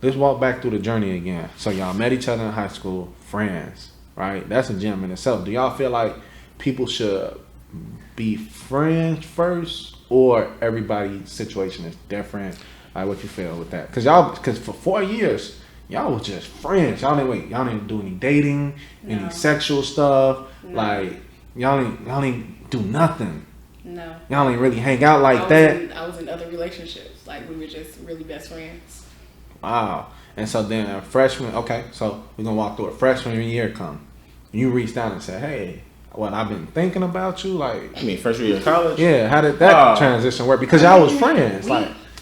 Let's walk back through the journey again. So y'all met each other in high school, friends, right? That's a gem in itself. Do y'all feel like people should be friends first, or everybody's situation is different? Like, what you feel with that? Because for 4 years, y'all was just friends. Y'all didn't do any dating, any sexual stuff. No. Like y'all ain't do nothing. No. Y'all ain't really hang out like that. I was in other relationships. Like, we were just really best friends. Wow. And so then freshman, okay, so we're going to walk through it. Freshman year come. You reached out and said, hey, I've been thinking about you. Like, I mean, freshman year of college? Yeah, how did that transition work? Because y'all was friends.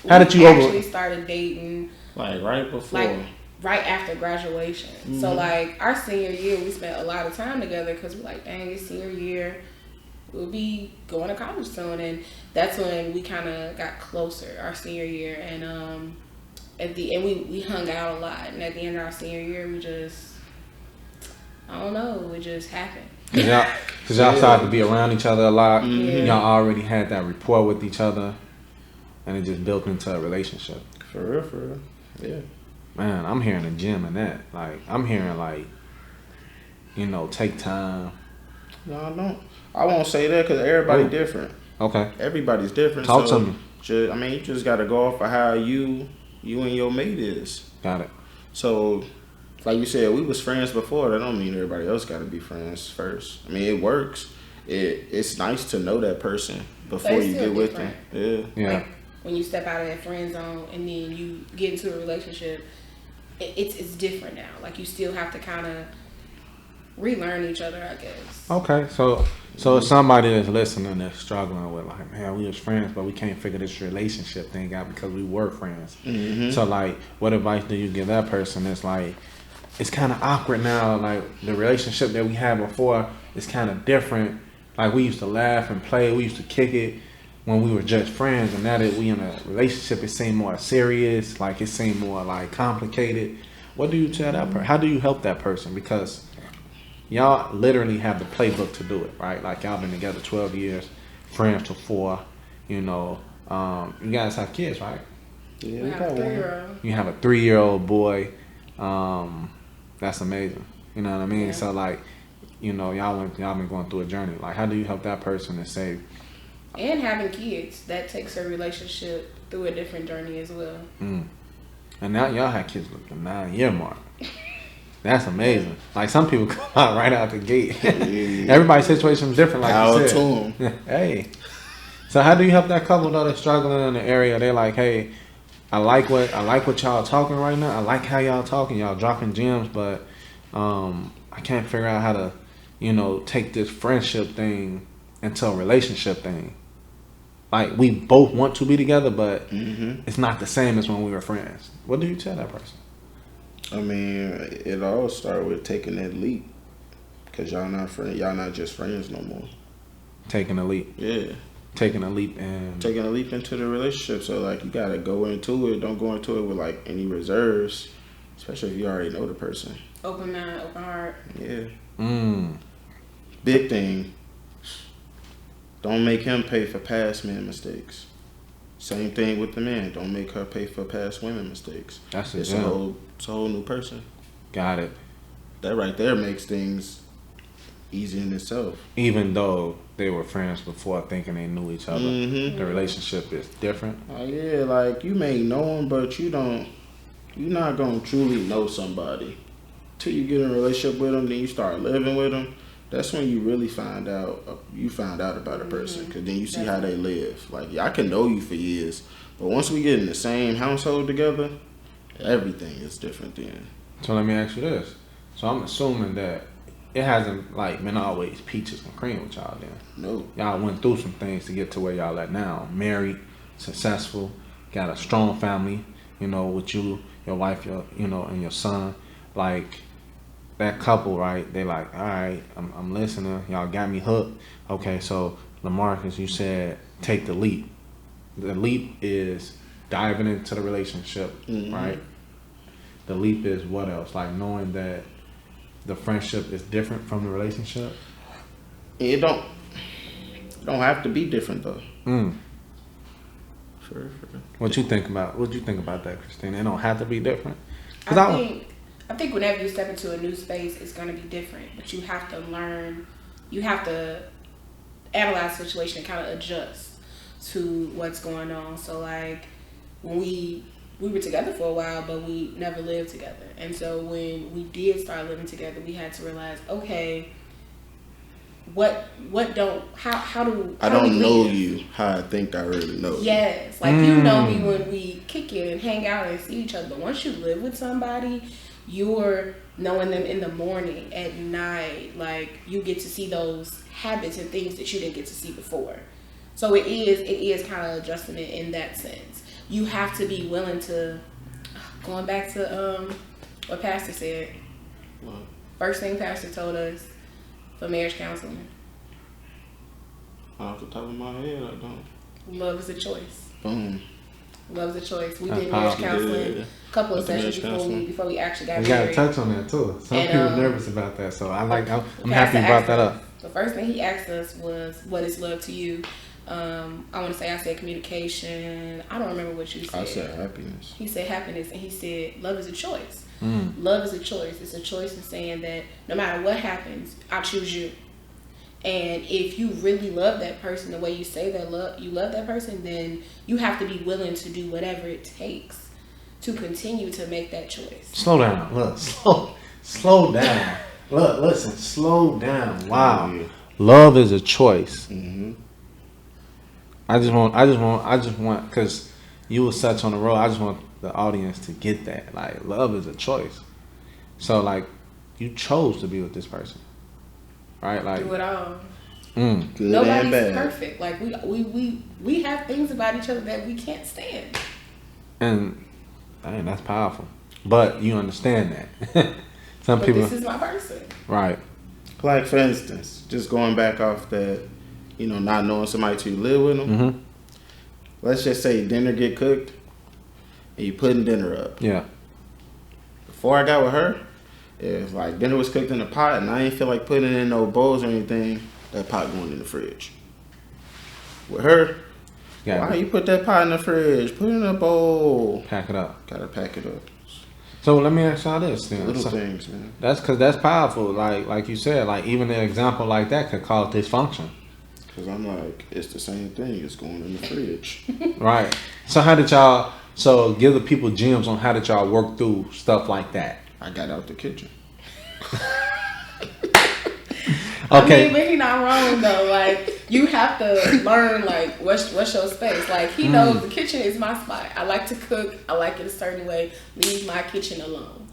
How did you actually started dating? Like, right before. Like, right after graduation. Mm-hmm. So, like, our senior year, we spent a lot of time together because we're like, dang, it's senior year. We'll be going to college soon. And that's when we kind of got closer, our senior year. And we hung out a lot. And at the end of our senior year, we just, I don't know, it just happened. Because y'all started to be around each other a lot. Mm-hmm. Y'all already had that rapport with each other. And it just built into a relationship. For real. Yeah. Man, I'm hearing a gem in that. Like, I'm hearing, take time. No, I don't. I won't say that because everybody's different. Okay. Everybody's different. Talk to me. You just got to go off of how you and your mate is. Got it. So, like you said, we was friends before. That don't mean everybody else got to be friends first. I mean, it works. It's nice to know that person before you get with them. Yeah. Like, when you step out of that friend zone and then you get into a relationship, it's different now. Like, you still have to kind of relearn each other, I guess. Okay, so if somebody that's listening that's struggling with, like, man, we was friends, but we can't figure this relationship thing out because we were friends. Mm-hmm. So, like, what advice do you give that person? It's like, it's kind of awkward now. Like, the relationship that we had before is kind of different. Like, we used to laugh and play. We used to kick it when we were just friends. And now that we in a relationship, it seemed more serious. Like, it seemed more, like, complicated. What do you tell that person? How do you help that person? Because y'all literally have the playbook to do it, right? Like, y'all been together 12 years, friends for 4, you guys have kids, right? Yeah, we have a 3-year-old. You have a 3-year-old boy. That's amazing. You know what I mean? Yeah. So, like, y'all been going through a journey. Like, how do you help that person to say? And having kids, that takes a relationship through a different journey as well. And now y'all have kids with the 9-year mark. That's amazing. Like, some people come out right out the gate. Everybody's situation is different, like you said. Hey. So how do you help that couple though that's struggling in the area? They're like, hey, I like what y'all talking right now. I like how y'all talking. Y'all dropping gems, but I can't figure out how to, take this friendship thing into a relationship thing. Like, we both want to be together, but it's not the same as when we were friends. What do you tell that person? I mean, it all started with taking that leap, because y'all not friends. Y'all not just friends no more. Taking a leap. Yeah. Taking a leap into the relationship. So, like, you gotta go into it. Don't go into it with, like, any reserves, especially if you already know the person. Open mind, open heart. Yeah. Big thing. Don't make him pay for past men mistakes. Same thing with the man. Don't make her pay for past women mistakes. It's a whole new person. Got it. That right there makes things easy in itself. Even though they were friends before, thinking they knew each other, the relationship is different. Yeah, like, you may know them, but you're not gonna truly know somebody till you get in a relationship with them. Then you start living with them. That's when you really find out about a person, because then you see how they live. Like, I can know you for years, but once we get in the same household together, everything is different then. So let me ask you this. So I'm assuming that it hasn't, like, been always peaches and cream with y'all then. No. Y'all went through some things to get to where y'all at now. Married, successful, got a strong family, with you, your wife, and your son. Like, that couple, right? They like, all right, I'm listening. Y'all got me hooked. Okay, so LaMarcus, you said take the leap. The leap is diving into the relationship, right? The leap is what else? Like, knowing that the friendship is different from the relationship. It don't have to be different though. Sure. What you think about that, Kristina? It don't have to be different. I think whenever you step into a new space, it's going to be different. But you have to learn. You have to analyze the situation and kind of adjust to what's going on. So like when we were together for a while, but we never lived together. And so when we did start living together, we had to realize, okay, how do I don't know you how I think I really know you. Yes. Like you know me when we kick it and hang out and see each other. But once you live with somebody, you're knowing them in the morning, at night. Like you get to see those habits and things that you didn't get to see before. So it is kind of adjustment in that sense. You have to be willing to, going back to what Pastor said. What? First thing Pastor told us for marriage counseling. Off the top of my head, I don't. Love is a choice. Boom. Love is a choice. We That's did marriage powerful. counseling a couple of sessions before we actually got We married. got to touch on that too. Some people are nervous about that, so I'm Pastor happy you brought that asked up. The first thing he asked us was, "What is love to you?" I want to say I said communication. I don't remember what you said. I said happiness. He said happiness, and he said love is a choice. Mm. Love is a choice. It's a choice in saying that no matter what happens, I choose you. And if you really love that person the way you say that you love that person, then you have to be willing to do whatever it takes to continue to make that choice. Slow down. Look, slow down. Look, listen, slow down. Wow. Yeah. Love is a choice. Mm-hmm. I just want, because you were such on the road, I just want the audience to get that. Like, love is a choice. So, like, you chose to be with this person. Right? Like, Do it all. Good Nobody's and bad. perfect. Like we have things about each other that we can't stand. and dang, that's powerful. But you understand that. Some But people, this is my person. right. Like, for instance, just going back off that, not knowing somebody till you live with them. Mm-hmm. Let's just say dinner get cooked and you putting dinner up. Yeah. Before I got with her, if like dinner was cooked in a pot and I ain't feel like putting it in no bowls or anything, that pot going in the fridge. With her, why you put that pot in the fridge? Put it in a bowl. Pack it up. Gotta pack it up. So let me ask y'all this then. Little So things, man. that's because that's powerful. Like you said, like even an example like that could cause dysfunction. Because I'm like, it's the same thing. It's going in the fridge. Right. So how did y'all? So give the people gems on how did y'all work through stuff like that? I got out the kitchen. Okay. I mean, but he not wrong though. Like you have to learn like what's your space. Like he knows the kitchen is my spot. I like to cook. I like it a certain way. Leave my kitchen alone.